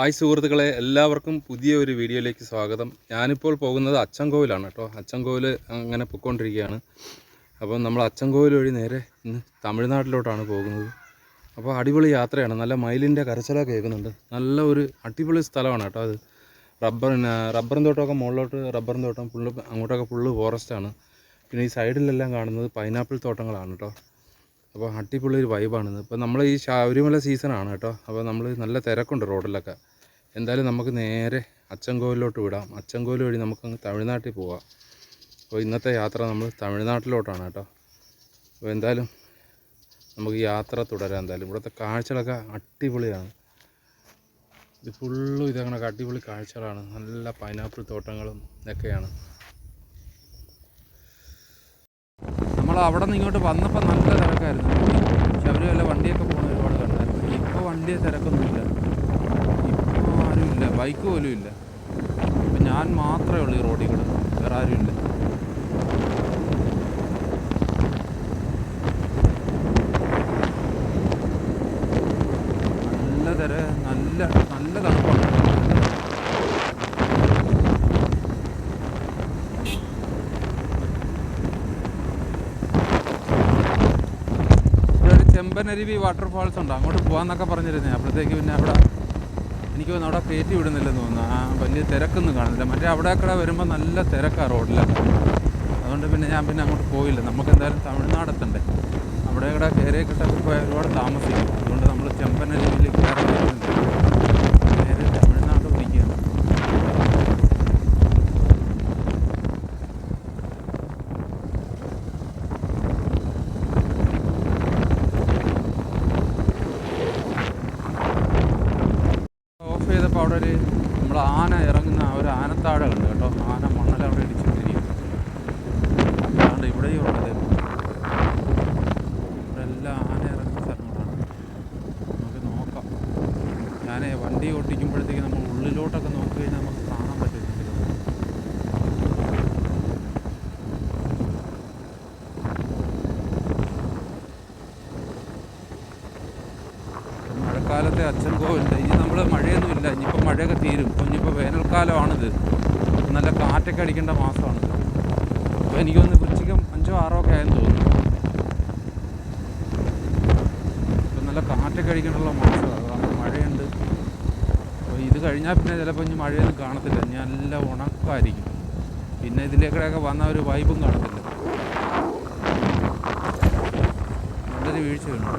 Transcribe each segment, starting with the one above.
Hi സുഹൃത്തുക്കളെ, എല്ലാവർക്കും പുതിയ ഒരു വീഡിയോയിലേക്ക് സ്വാഗതം. ഞാനിപ്പോൾ പോകുന്നത് അച്ചൻകോവിലാണ് കേട്ടോ. അച്ചൻകോവിൽ അങ്ങനെ പൊയ്ക്കൊണ്ടിരിക്കുകയാണ്. അപ്പോൾ നമ്മൾ അച്ചൻകോവിൽ വഴി നേരെ ഇന്ന് തമിഴ്നാട്ടിലോട്ടാണ് പോകുന്നത്. അപ്പോൾ അടിപൊളി യാത്രയാണ്. നല്ല മയിലിൻ്റെ കരച്ചിലൊക്കെ കേൾക്കുന്നുണ്ട്. നല്ല ഒരു അടിപൊളി സ്ഥലമാണ് കേട്ടോ. അത് റബ്ബറും തോട്ടമൊക്കെ മുകളിലോട്ട് റബ്ബറും തോട്ടം ഫുള്ള് അങ്ങോട്ടൊക്കെ ഫുള്ള് ഫോറസ്റ്റാണ്. പിന്നെ ഈ സൈഡിലെല്ലാം കാണുന്നത് പൈനാപ്പിൾ തോട്ടങ്ങളാണ് കേട്ടോ. അപ്പോൾ അടിപൊളി ഒരു വൈബാണിത്. ഇപ്പോൾ നമ്മൾ ഈ ശബരിമല സീസണാണ് കേട്ടോ. അപ്പോൾ നമ്മൾ നല്ല തിരക്കുണ്ട് റോഡിലൊക്കെ. എന്തായാലും നമുക്ക് നേരെ അച്ചൻകോവിലോട്ട് വിടാം. അച്ചൻകോവിൽ വഴി നമുക്ക് തമിഴ്നാട്ടിൽ പോവാം. അപ്പോൾ ഇന്നത്തെ യാത്ര നമ്മൾ തമിഴ്നാട്ടിലോട്ടാണ് കേട്ടോ. അപ്പോൾ എന്തായാലും നമുക്ക് യാത്ര തുടരാം. എന്തായാലും ഇവിടുത്തെ കാഴ്ചകളൊക്കെ അടിപൊളിയാണ്. ഇത് ഫുള്ളും ഇതങ്ങനെ അടിപൊളി കാഴ്ചകളാണ്. നല്ല പൈനാപ്പിൾ തോട്ടങ്ങളും ഇതൊക്കെയാണ്. നമ്മൾ അവിടെ നിന്ന് ഇങ്ങോട്ട് വന്നപ്പോൾ നല്ല തിരക്കായിരുന്നു. ശബരിമല വണ്ടിയൊക്കെ പോകുന്ന ഒരുപാട് കണ്ടായിരുന്നു. ഇപ്പോൾ വണ്ടിയെ തിരക്കൊന്നുമില്ല. ഇപ്പോൾ ആരുമില്ല, ബൈക്ക് പോലും ഇല്ല. ഇപ്പം ഞാൻ മാത്രമേ ഉള്ളൂ ഈ റോഡിൽ കൂടെ, വേറെ ആരുമില്ല. നല്ല തണുപ്പാണ്. ചെമ്പനരുവി വാട്ടർഫാൾസ് ഉണ്ട്, അങ്ങോട്ട് പോകാമെന്നൊക്കെ പറഞ്ഞിരുന്നേ. അപ്പോഴത്തേക്ക് പിന്നെ അവിടെ എനിക്ക് തോന്നുന്നു അവിടെ കയറ്റി വിടുന്നില്ലെന്ന് തോന്നുന്നു. വലിയ തിരക്കൊന്നും കാണുന്നില്ല. മറ്റേ അവിടെയൊക്കെ വരുമ്പോൾ നല്ല തിരക്കാണ് റോഡിലൊക്കെ. അതുകൊണ്ട് പിന്നെ ഞാൻ അങ്ങോട്ട് പോയില്ല. നമുക്ക് എന്തായാലും തമിഴ്നാടെത്തണ്ടേ. അവിടെ കയറിയൊക്കെ പോയാൽ ഒരുപാട് താമസിക്കും. അതുകൊണ്ട് നമ്മൾ ചെമ്പനരുവിയിൽ കയറാൻ നേരെ തമിഴ്നാട് പിടിക്കുകയാണ്. ചെയ്തപ്പോൾ അവിടെ ഒരു നമ്മൾ ആന ഇറങ്ങുന്ന ഒരു ആനത്താഴ കണ്ട് കേട്ടോ. ആന മണ്ണല അവിടെ ഇടിച്ചിട്ടിരിക്കും. അല്ലാണ്ട് ഇവിടെയും ഉള്ളത് ഇവിടെ എല്ലാം ആന ഇറങ്ങുന്ന സ്ഥലങ്ങളാണ്. നമുക്ക് നോക്കാം. ഞാൻ വണ്ടി ഓട്ടിക്കുമ്പോഴത്തേക്ക് നമ്മൾ ഉള്ളിലോട്ടൊക്കെ നോക്കി കഴിഞ്ഞാൽ നമുക്ക് കാണാൻ പറ്റില്ല. മഴക്കാലത്തെ അച്ചൻകോവിലുണ്ട്. ഇനി നമ്മൾ മഴയൊന്നുമില്ല. ഇനിയിപ്പോൾ മഴയൊക്കെ തീരും. ഇനിയിപ്പോൾ വേനൽക്കാലമാണിത്. നല്ല കാറ്റൊക്കെ അടിക്കേണ്ട മാസമാണിത്. അപ്പോൾ എനിക്കൊന്ന് വൃശ്ചികം 5 6 ഒക്കെ ആയെന്ന് തോന്നുന്നു. ഇപ്പം നല്ല കാറ്റൊക്കെ അടിക്കേണ്ടുള്ള മാസമാണ്. കാരണം മഴയുണ്ട്. അപ്പോൾ ഇത് കഴിഞ്ഞാൽ പിന്നെ ചിലപ്പോൾ ഇനി മഴയൊന്നും കാണത്തില്ല. ഇനി നല്ല ഉണക്കമായിരിക്കും. പിന്നെ ഇതിലേക്കൂടെയൊക്കെ വന്ന ഒരു വൈബും കാണത്തില്ല. നല്ലൊരു വീഴ്ചയുണ്ട്.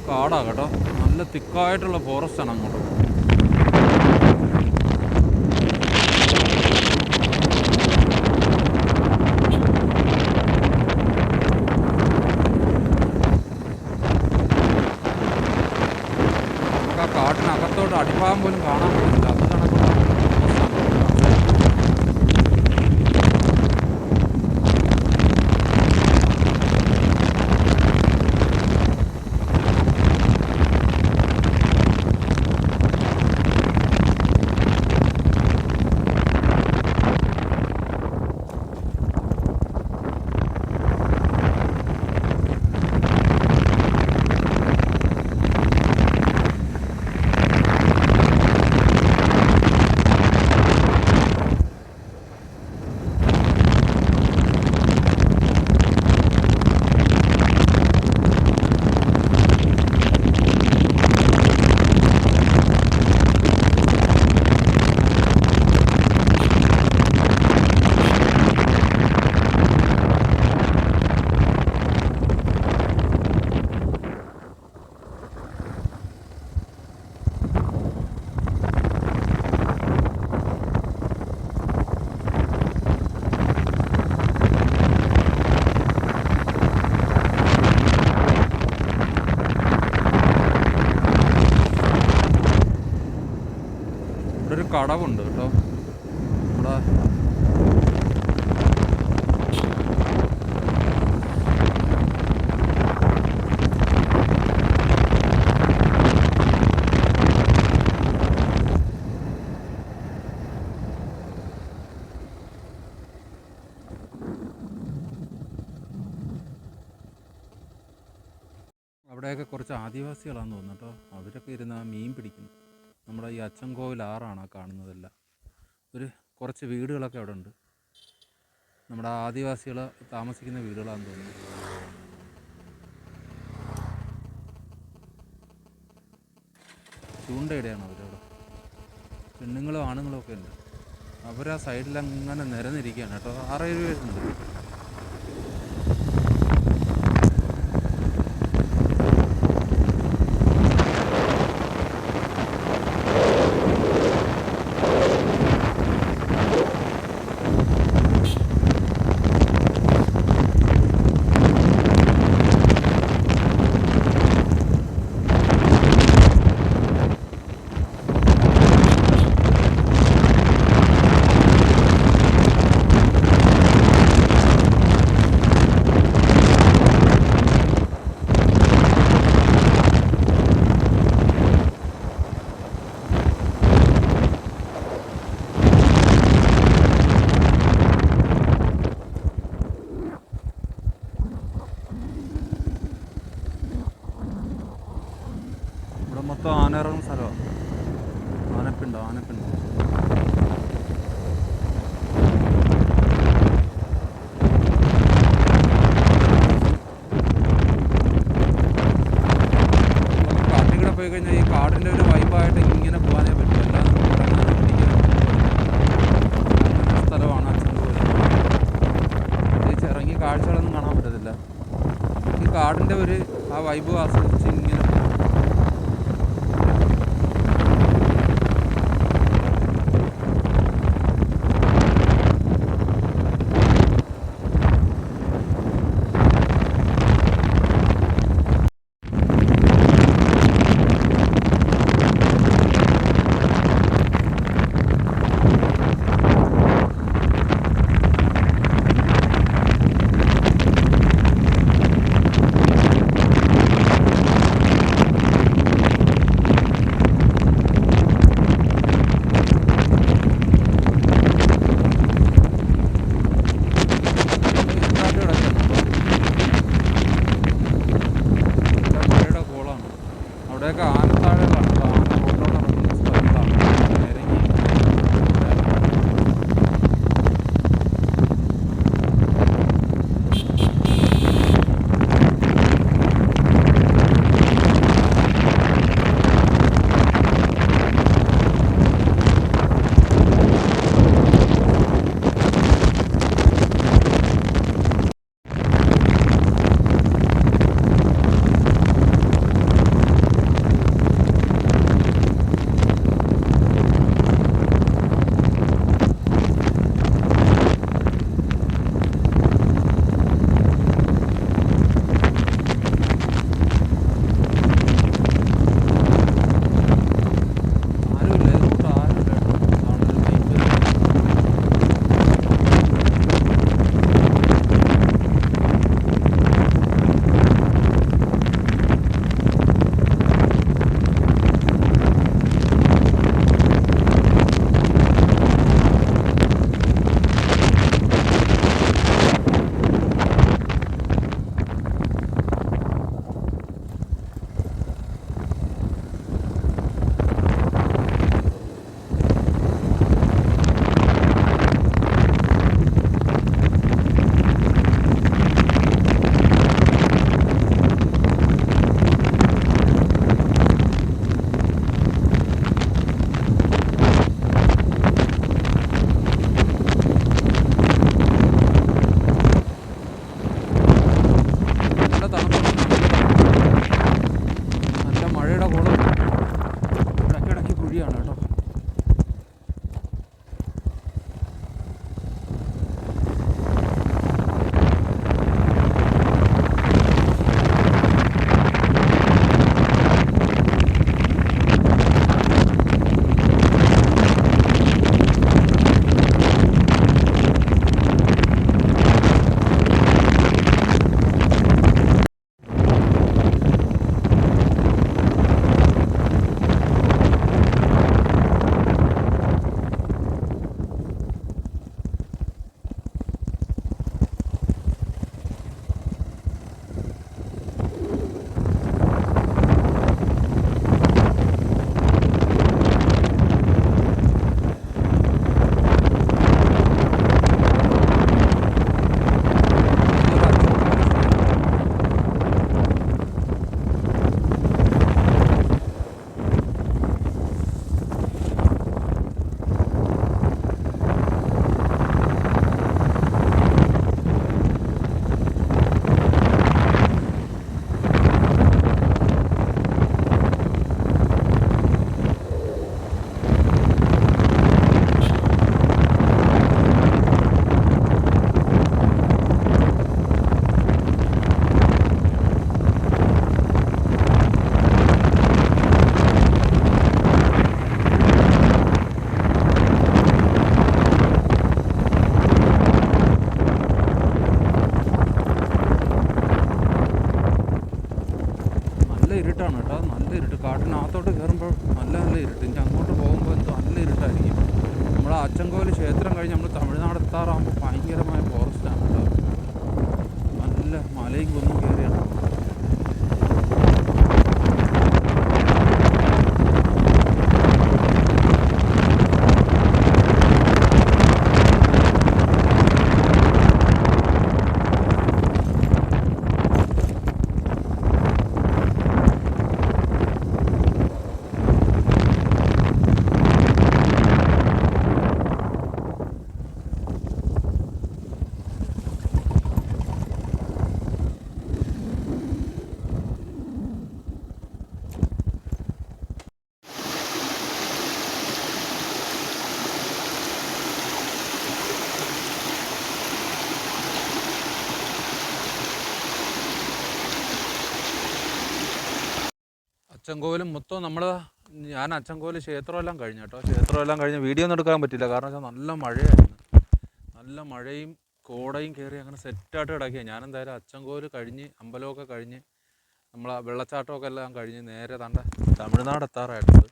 കാടാണ് കേട്ടോ. നല്ല തിക്കായിട്ടുള്ള ഫോറസ്റ്റാണ് അങ്ങോട്ട്. നമുക്ക് ആ കാട്ടിനകത്തോട്ട് അടിഭാഗം പോലും കാണാൻ പറ്റില്ല. അത് കണക്കുള്ള കടവുണ്ട് കേട്ടോ. നമ്മുടെ അവിടെയൊക്കെ കുറച്ച് ആദിവാസികളാണെന്ന് തോന്നുന്നു കേട്ടോ. അവരൊക്കെ ഇരുന്ന് മീൻ പിടിക്കുന്നു. നമ്മുടെ ഈ അച്ചൻകോവിൽ ആറാണ് ആ കാണുന്നതെല്ലാം. കുറച്ച് വീടുകളൊക്കെ അവിടെ ഉണ്ട്. നമ്മുടെ ആദിവാസികൾ താമസിക്കുന്ന വീടുകളാണെന്ന് തോന്നുന്നു. ചൂണ്ടയിടെയാണ് അവരവിടെ. പെണ്ണുങ്ങളും ആണുങ്ങളും ഒക്കെ ഉണ്ട്. അവരാ സൈഡിലങ്ങനെ നിരന്നിരിക്കുകയാണ് കേട്ടോ. 6-7 പേരുണ്ട്. മൊത്തം ആന ഇറങ്ങുന്ന സ്ഥലമാണ്. ആനപ്പിണ്ടോ കാട്ടിൽ കൂടെ പോയി കഴിഞ്ഞാൽ ഈ കാടിൻ്റെ ഒരു വൈബായിട്ട് ഇങ്ങനെ പോകാനേ പറ്റും. എല്ലാം സ്ഥലമാണ് അച്ചൻകോവിൽ. പ്രത്യേകിച്ച് ഇറങ്ങി കാഴ്ചകളൊന്നും കാണാൻ പറ്റത്തില്ല. ഈ കാടിൻ്റെ ആ വൈബ് ആസ്വദിച്ച് ഇങ്ങനെ അവിടെയൊക്കെ ആനത്താഴകളാണ്. ആന റോഡിലോട്ട് ഇറങ്ങുന്ന സ്ഥലങ്ങളാണ്. ഇറങ്ങി ഇരുട്ടാണ് കേട്ടോ, നല്ല ഇരുട്ട്. കാട്ടിനകത്തോട്ട് കയറുമ്പോൾ നല്ല ഇരുട്ട്. ഇനി അങ്ങോട്ട് പോകുമ്പോൾ എന്തോ നല്ല ഇരുട്ടായിരിക്കും. നമ്മുടെ അച്ചൻകോവിൽ ക്ഷേത്രം കഴിഞ്ഞ് നമ്മൾ തമിഴ്നാട് എത്താറാകുമ്പോൾ ഭയങ്കരമായ ഫോറസ്റ്റാണ് കേട്ടോ. നല്ല മലയും കുന്നും കയറിയാണ്. അച്ചൻകോവിലും മൊത്തം ഞാൻ അച്ചൻകോവിൽ ക്ഷേത്രമെല്ലാം കഴിഞ്ഞു കേട്ടോ. ക്ഷേത്രമെല്ലാം കഴിഞ്ഞ് വീഡിയോ ഒന്നും എടുക്കാൻ പറ്റില്ല, കാരണം വെച്ചാൽ നല്ല മഴയായിരുന്നു. നല്ല മഴയും കോടയും കയറി അങ്ങനെ സെറ്റായിട്ട് കിടക്കുകയാണ്. ഞാനെന്തായാലും അച്ചൻകോവിൽ കഴിഞ്ഞ് അമ്പലമൊക്കെ കഴിഞ്ഞ് നമ്മളെ വെള്ളച്ചാട്ടമൊക്കെ എല്ലാം കഴിഞ്ഞ് നേരെ തമിഴ്നാട് എത്താറായിട്ടുണ്ട്.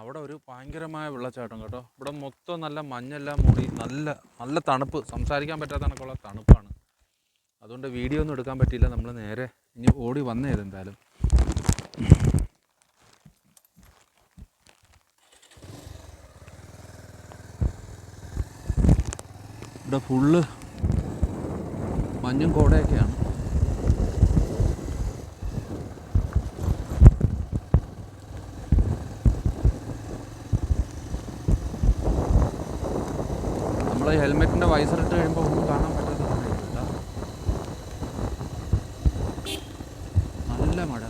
അവിടെ ഒരു ഭയങ്കരമായ വെള്ളച്ചാട്ടം കേട്ടോ. ഇവിടെ മൊത്തം നല്ല മഞ്ഞെല്ലാം മൂടി നല്ല തണുപ്പ്, സംസാരിക്കാൻ പറ്റാത്ത കണക്കുള്ള തണുപ്പാണ്. അതുകൊണ്ട് വീഡിയോ ഒന്നും എടുക്കാൻ പറ്റിയില്ല. നമ്മൾ നേരെ ഇനി ഓടി വന്നേത് എന്തായാലും. ഇവിടെ ഫുള്ള് മഞ്ഞും കോടയൊക്കെയാണ്. നമ്മൾ ഹെൽമെറ്റിൻ്റെ വൈസറിട്ട് കഴിയുമ്പോൾ ഒന്നും കാണാൻ പറ്റാത്ത സമയമില്ല.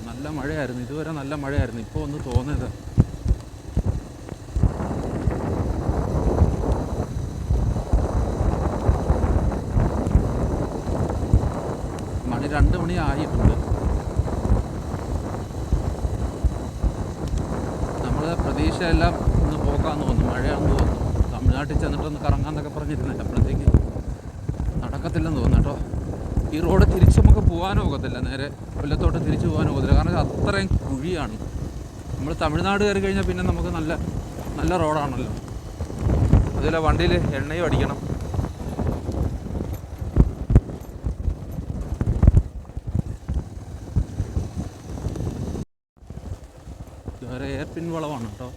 നല്ല മഴയായിരുന്നു. ഇതുവരെ നല്ല മഴയായിരുന്നു. ഇപ്പോൾ ഒന്ന് തോന്നിയത്. മണി 2 മണി ആയിട്ടുണ്ട്. നമ്മൾ പ്രതീക്ഷയെല്ലാം ഒന്ന് പോക്കാന്ന് തോന്നുന്നു, മഴയാണെന്ന് തോന്നുന്നു. തമിഴ്നാട്ടിൽ ചെന്നിട്ടൊന്ന് കറങ്ങാന്നൊക്കെ പറഞ്ഞിരുന്നില്ല, അപ്പോഴത്തേക്ക് നടക്കത്തില്ലെന്ന് തോന്നുന്നു കേട്ടോ. ഈ റോഡ് തിരിച്ച് നമുക്ക് പോകാനും ഒക്കത്തില്ല, നേരെ കൊല്ലത്തോട്ട് തിരിച്ച് പോകാനും ഒക്കത്തില്ല, കാരണം അത്രയും കുഴിയാണ്. നമ്മൾ തമിഴ്നാട് കയറി കഴിഞ്ഞാൽ പിന്നെ നമുക്ക് നല്ല റോഡാണല്ലോ. അതുപോലെ വണ്ടിയിൽ എണ്ണയും അടിക്കണം. വേറെ എയർപിൻ വളവാണ് കേട്ടോ.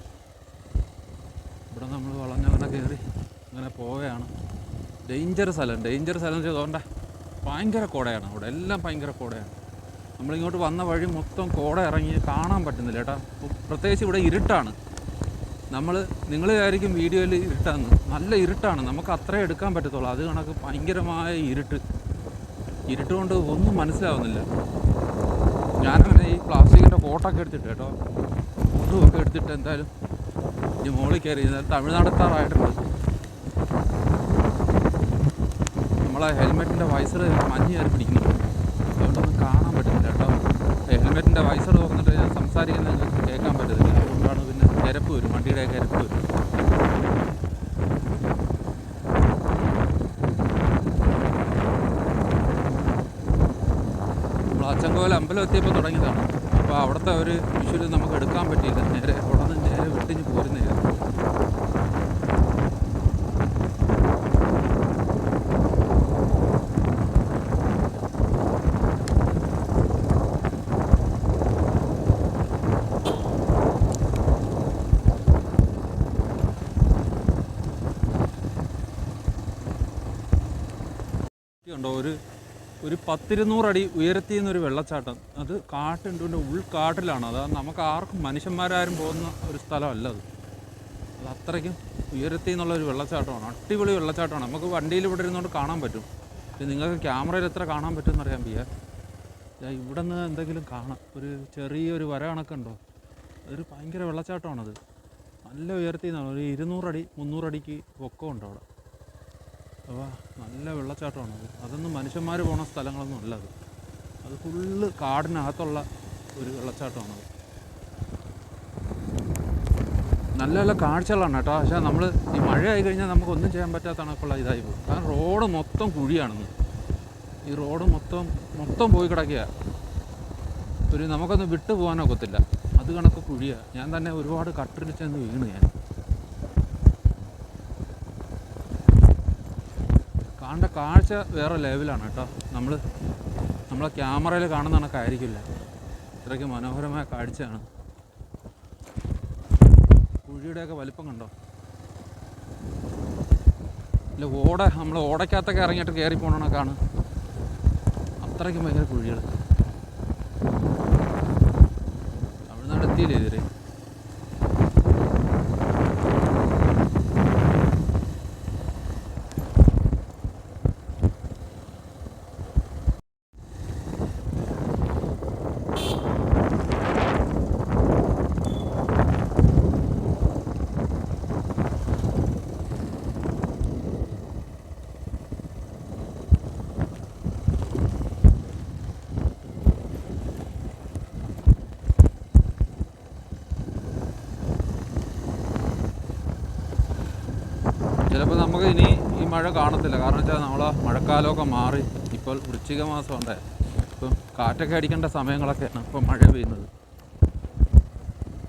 ഇവിടെ നമ്മൾ വളഞ്ഞങ്ങനെ കയറി അങ്ങനെ പോവുകയാണ്. ഡേഞ്ചർ സ്ഥലം ചെയ്തോണ്ടേ ഭയങ്കര കോടയാണ് അവിടെ, എല്ലാം ഭയങ്കര കോടയാണ്. നമ്മളിങ്ങോട്ട് വന്ന വഴി മൊത്തം കോട ഇറങ്ങി കാണാൻ പറ്റുന്നില്ല കേട്ടോ. പ്രത്യേകിച്ച് ഇവിടെ ഇരുട്ടാണ്. നിങ്ങൾ വിചാരിക്കും വീഡിയോയിൽ ഇരുട്ടാന്ന്, നല്ല ഇരുട്ടാണ്. നമുക്ക് അത്രേ എടുക്കാൻ പറ്റത്തുള്ളൂ. അത് കണക്ക് ഭയങ്കരമായ ഇരുട്ട് കൊണ്ട് ഒന്നും മനസ്സിലാവുന്നില്ല. ഞാനങ്ങനെ ഈ പ്ലാസ്റ്റിക്കിൻ്റെ കോട്ടൊക്കെ എടുത്തിട്ട് കേട്ടോ, ഫോട്ടോയൊക്കെ എടുത്തിട്ട് എന്തായാലും ഈ മോളിൽ കയറി തമിഴ്നാടെത്താറായിട്ടുണ്ട്. നമ്മളെ ഹെൽമെറ്റിൻ്റെ വൈസർ മഞ്ഞ് കയറി പിടിക്കുന്നുണ്ട്, അതുകൊണ്ടൊന്നും കാണാൻ പറ്റുന്നില്ല കേട്ടോ. ഹെൽമെറ്റിൻ്റെ വൈസർ തുറന്നിട്ട് ഞാൻ സംസാരിക്കുന്നത് നിങ്ങൾക്ക് കേൾക്കാൻ പറ്റത്തില്ല. അതുകൊണ്ടാണ് പിന്നെ കിരപ്പ് വരും, വണ്ടിയുടെ കിരപ്പ് വരും. നമ്മൾ അച്ചൻകോവിൽ അമ്പലം എത്തിയപ്പോൾ തുടങ്ങിയതാണ്. അപ്പോൾ അവിടുത്തെ ഒരു വിഷ്വൽ നമുക്ക് എടുക്കാൻ പറ്റിയില്ല. അവിടെ നിന്ന് നേരെ വിട്ടിഞ്ഞ് പോരുന്നില്ല. ണ്ടോ ഒരു 10-200 അടി ഉയരത്തിൽ നിന്നൊരു വെള്ളച്ചാട്ടം. അത് കാട്ടുണ്ട്, ഉൾക്കാട്ടിലാണ്. അത് നമുക്ക് ആർക്കും മനുഷ്യന്മാരാരും പോകുന്ന ഒരു സ്ഥലമല്ല അത്. അത്രയ്ക്കും ഉയരത്തിൽ നിന്നുള്ളൊരു വെള്ളച്ചാട്ടമാണ്. അടിപൊളി വെള്ളച്ചാട്ടമാണ്. നമുക്ക് വണ്ടിയിൽ ഇവിടെ ഇരുന്നുകൊണ്ട് കാണാൻ പറ്റും. നിങ്ങൾക്ക് ക്യാമറയിൽ എത്ര കാണാൻ പറ്റുമെന്ന് അറിയാൻ വയ്യ. ഇവിടെ നിന്ന് എന്തെങ്കിലും കാണാം, ഒരു ചെറിയൊരു വര കണക്കുണ്ടോ. അതൊരു ഭയങ്കര വെള്ളച്ചാട്ടമാണത്. നല്ല ഉയരത്തിൽ നിന്നാണ്. ഒരു 200 അടി 300 അടിക്ക് പൊക്കമുണ്ട് അവിടെ. അപ്പോൾ നല്ല വെള്ളച്ചാട്ടമാണത്. അതൊന്നും മനുഷ്യന്മാർ പോകുന്ന സ്ഥലങ്ങളൊന്നും അല്ല അത്. അത് ഫുള്ള് കാടിനകത്തുള്ള ഒരു വെള്ളച്ചാട്ടമാണത്. നല്ല കാഴ്ചകളാണ് കേട്ടോ. പക്ഷേ നമ്മൾ ഈ മഴയായി കഴിഞ്ഞാൽ നമുക്കൊന്നും ചെയ്യാൻ പറ്റാത്ത കണക്കുള്ള ഇതായി പോകും. കാരണം റോഡ് മൊത്തം കുഴിയാണെന്ന്. ഈ റോഡ് മൊത്തം പോയി കിടക്കുക. നമുക്കൊന്ന് വിട്ടു പോകാനൊക്കത്തില്ല. അത് കണക്ക് കുഴിയാണ്. ഞാൻ തന്നെ ഒരുപാട് കട്ടറിൽ ചെന്ന് വീണ്. ഞാൻ കാണേണ്ട കാഴ്ച വേറെ ലെവലാണ് കേട്ടോ. നമ്മളെ ക്യാമറയിൽ കാണുന്ന കണക്കായിരിക്കില്ല. ഇത്രയ്ക്ക് മനോഹരമായ കാഴ്ചയാണ്. കുഴിയുടെയൊക്കെ വലിപ്പം കണ്ടോ? ഇല്ല, നമ്മൾ ഓടയ്ക്കകത്തൊക്കെ ഇറങ്ങിയിട്ട് കയറി പോകണ കണക്കാണ്. അത്രയ്ക്കും ഭയങ്കര കുഴികൾ. തമിഴ്നാട് എത്തിയില്ലേ ഇതുവരെ? ചിലപ്പോൾ നമുക്ക് ഇനി ഈ മഴ കാണത്തില്ല. കാരണം വെച്ചാൽ നമ്മളെ മഴക്കാലമൊക്കെ മാറി ഇപ്പോൾ വൃശ്ചിക മാസം ഉണ്ട്. ഇപ്പം കാറ്റൊക്കെ അടിക്കേണ്ട സമയങ്ങളൊക്കെയാണ് ഇപ്പം മഴ പെയ്യുന്നത്.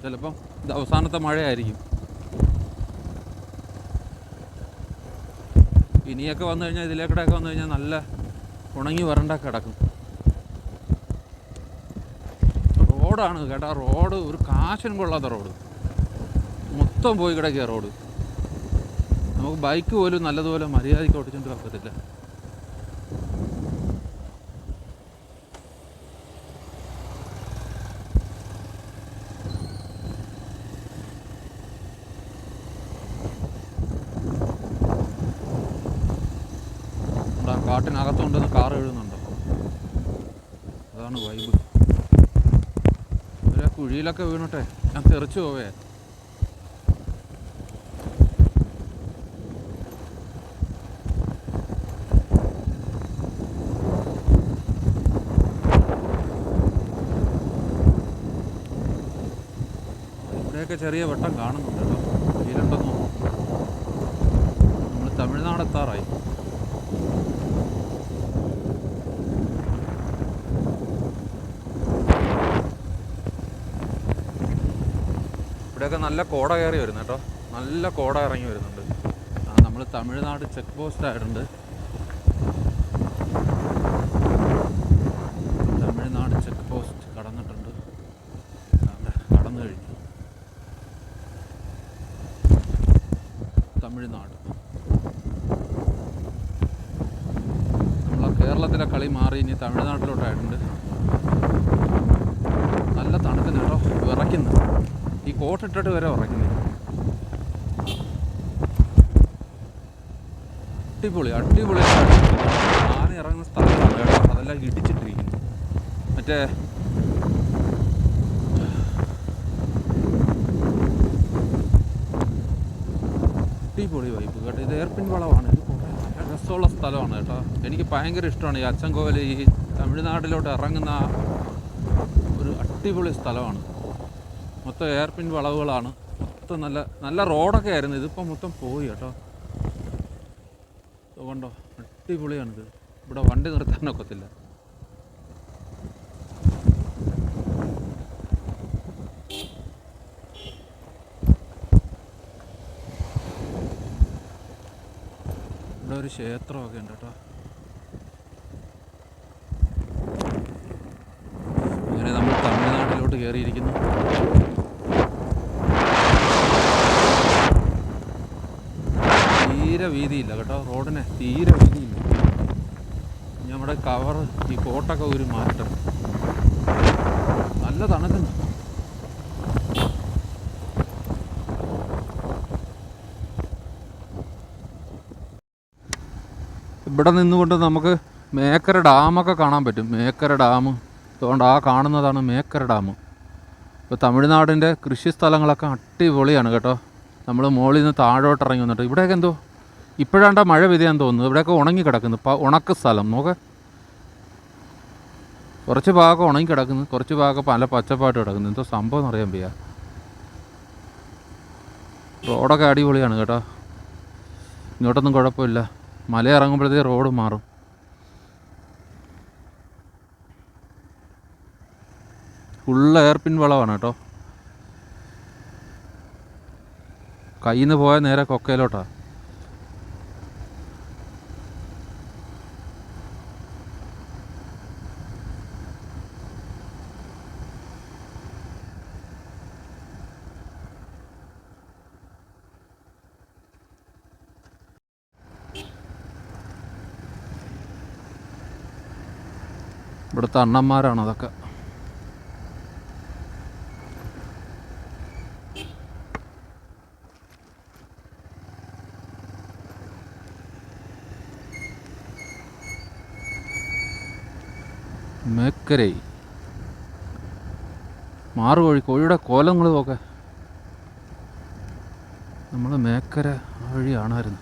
ചിലപ്പം ഇത് അവസാനത്തെ മഴയായിരിക്കും. ഇനിയൊക്കെ വന്നു കഴിഞ്ഞാൽ ഇതിലേക്കൂടെയൊക്കെ വന്നു കഴിഞ്ഞാൽ നല്ല ഉണങ്ങി വരണ്ടൊക്കെ കിടക്കും. റോഡാണ് കേട്ടോ. റോഡ് ഒരു കാശിനും കൊള്ളാത്ത റോഡ്. മൊത്തം പോയി കിടക്കുക റോഡ്. നമുക്ക് ബൈക്ക് പോലും നല്ലതുപോലെ മര്യാദയ്ക്ക് ഓടിച്ചുകൊണ്ട് വെക്കത്തില്ല. കാട്ടിനകത്തുകൊണ്ടൊന്ന് കാർ എഴുതുന്നുണ്ടോ? അതാണ് വൈബ്. ഒരു കുഴിയിലൊക്കെ വീണട്ടെ ഞാൻ തെറിച്ചു പോവേ. ഇവിടെയൊക്കെ ചെറിയ വെട്ടം കാണുന്നുണ്ടല്ലോ. വെയിലുണ്ടെന്നോ? നമ്മൾ തമിഴ്നാട് എത്താറായി. ഇവിടെയൊക്കെ നല്ല കോട കയറി വരുന്നു കേട്ടോ. നല്ല കോട ഇറങ്ങി വരുന്നുണ്ട്. നമ്മൾ തമിഴ്നാട് ചെക്ക് പോസ്റ്റ് ആയിട്ടുണ്ട്. തമിഴ്നാട് ചെക്ക് പോസ്റ്റ് കടന്നിട്ടുണ്ട്. കടന്നു കഴിഞ്ഞു തമിഴ്നാട്. നമ്മളെ കേരളത്തിലെ കളി മാറി ഇനി തമിഴ്നാട്ടിലോട്ടായിട്ടുണ്ട്. നല്ല തണുത്തിന് കേട്ടോ. വിറയ്ക്കുന്നു. ഈ കോട്ടിട്ടിട്ട് വരെ ഉറക്കുന്നത്. അടിപൊളി ആന ഇറങ്ങുന്ന സ്ഥലത്താണ് കേട്ടോ. അതെല്ലാം ഇടിച്ചിട്ടിരിക്കുന്നു. മറ്റേ അടിപൊളി വൈബ് കേട്ടോ. ഇത് എയർപിൻ വളവാണ്. ഇത് നല്ല രസമുള്ള സ്ഥലമാണ് കേട്ടോ. എനിക്ക് ഭയങ്കര ഇഷ്ടമാണ് ഈ അച്ചൻകോവിൽ. ഈ തമിഴ്നാട്ടിലോട്ട് ഇറങ്ങുന്ന ഒരു അടിപൊളി സ്ഥലമാണ്. മൊത്തം എയർപിൻ വളവുകളാണ്. മൊത്തം നല്ല റോഡൊക്കെ ആയിരുന്നു. ഇതിപ്പോൾ മൊത്തം പോയി കേട്ടോ. കണ്ടോ? അടിപൊളിയാണിത്. ഇവിടെ വണ്ടി നിർത്താനൊക്കത്തില്ല. ഇവിടെ ഒരു ക്ഷേത്രമൊക്കെ ഉണ്ട് കേട്ടോ. അങ്ങനെ നമ്മൾ തമിഴ്നാട്ടിലോട്ട് കയറിയിരിക്കുന്നു. തീരെ വീതിയില്ല കേട്ടോ. റോഡിന് തീരെ വീതിയില്ല. നമ്മുടെ കവർ ഈ കോട്ടൊക്കെ ഒരു മാറ്റം. നല്ല തണുക്കുന്നു. ഇവിടെ നിന്നുകൊണ്ട് നമുക്ക് മേക്കര ഡാമൊക്കെ കാണാൻ പറ്റും. മേക്കര ഡാം അതുകൊണ്ട് ആ കാണുന്നതാണ് മേക്കര ഡാം. ഇപ്പോൾ തമിഴ്നാടിൻ്റെ കൃഷി സ്ഥലങ്ങളൊക്കെ അടിപൊളിയാണ് കേട്ടോ. നമ്മൾ മുകളിൽ നിന്ന് താഴോട്ട് ഇറങ്ങി വന്നിട്ട് ഇവിടെയൊക്കെ എന്തോ ഇപ്പോഴാണ്ടാ മഴ പെയ്യാൻ തോന്നുന്നു. ഇവിടെയൊക്കെ ഉണങ്ങി കിടക്കുന്നു. ഉണക്ക സ്ഥലം നോക്ക്. കുറച്ച് ഭാഗം ഉണങ്ങി കിടക്കുന്നു, കുറച്ച് ഭാഗം പല പച്ചപ്പായിട്ട് കിടക്കുന്നു. എന്തോ സംഭവം എന്ന് അറിയാൻ വയ്യ. റോഡൊക്കെ അടിപൊളിയാണ് കേട്ടോ. ഇങ്ങോട്ടൊന്നും കുഴപ്പമില്ല. മല ഇറങ്ങുമ്പോഴത്തേക്ക് റോഡ് മാറും. ഫുള്ള് എയർപിൻ വളവാണ് കേട്ടോ. കയ്യിൽ നിന്ന് പോയാൽ നേരെ കൊക്കയിലോട്ടാണ്. ഇവിടുത്തെ അണ്ണന്മാരാണ് അതൊക്കെ. മേക്കരൈ മാറുകോഴി, കോഴിയുടെ കോലങ്ങൾ നോക്കെ. നമ്മൾ മേക്കര വഴി ആയിരുന്നു.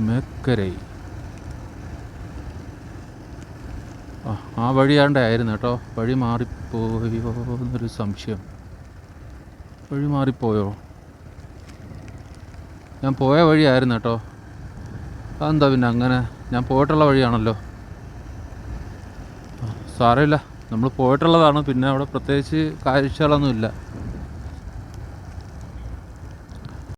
മേക്കരൈ ആ വഴിയാണ്ടായിരുന്നു കേട്ടോ. വഴി മാറിപ്പോയോ എന്നൊരു സംശയം. വഴി മാറിപ്പോയോ? ഞാൻ പോയ വഴിയായിരുന്നു കേട്ടോ. അതെന്താ പിന്നെ അങ്ങനെ? ഞാൻ പോയിട്ടുള്ള വഴിയാണല്ലോ. സാരമില്ല, നമ്മൾ പോയിട്ടുള്ളതാണ്. പിന്നെ അവിടെ പ്രത്യേകിച്ച് കാഴ്ചകളൊന്നുമില്ല.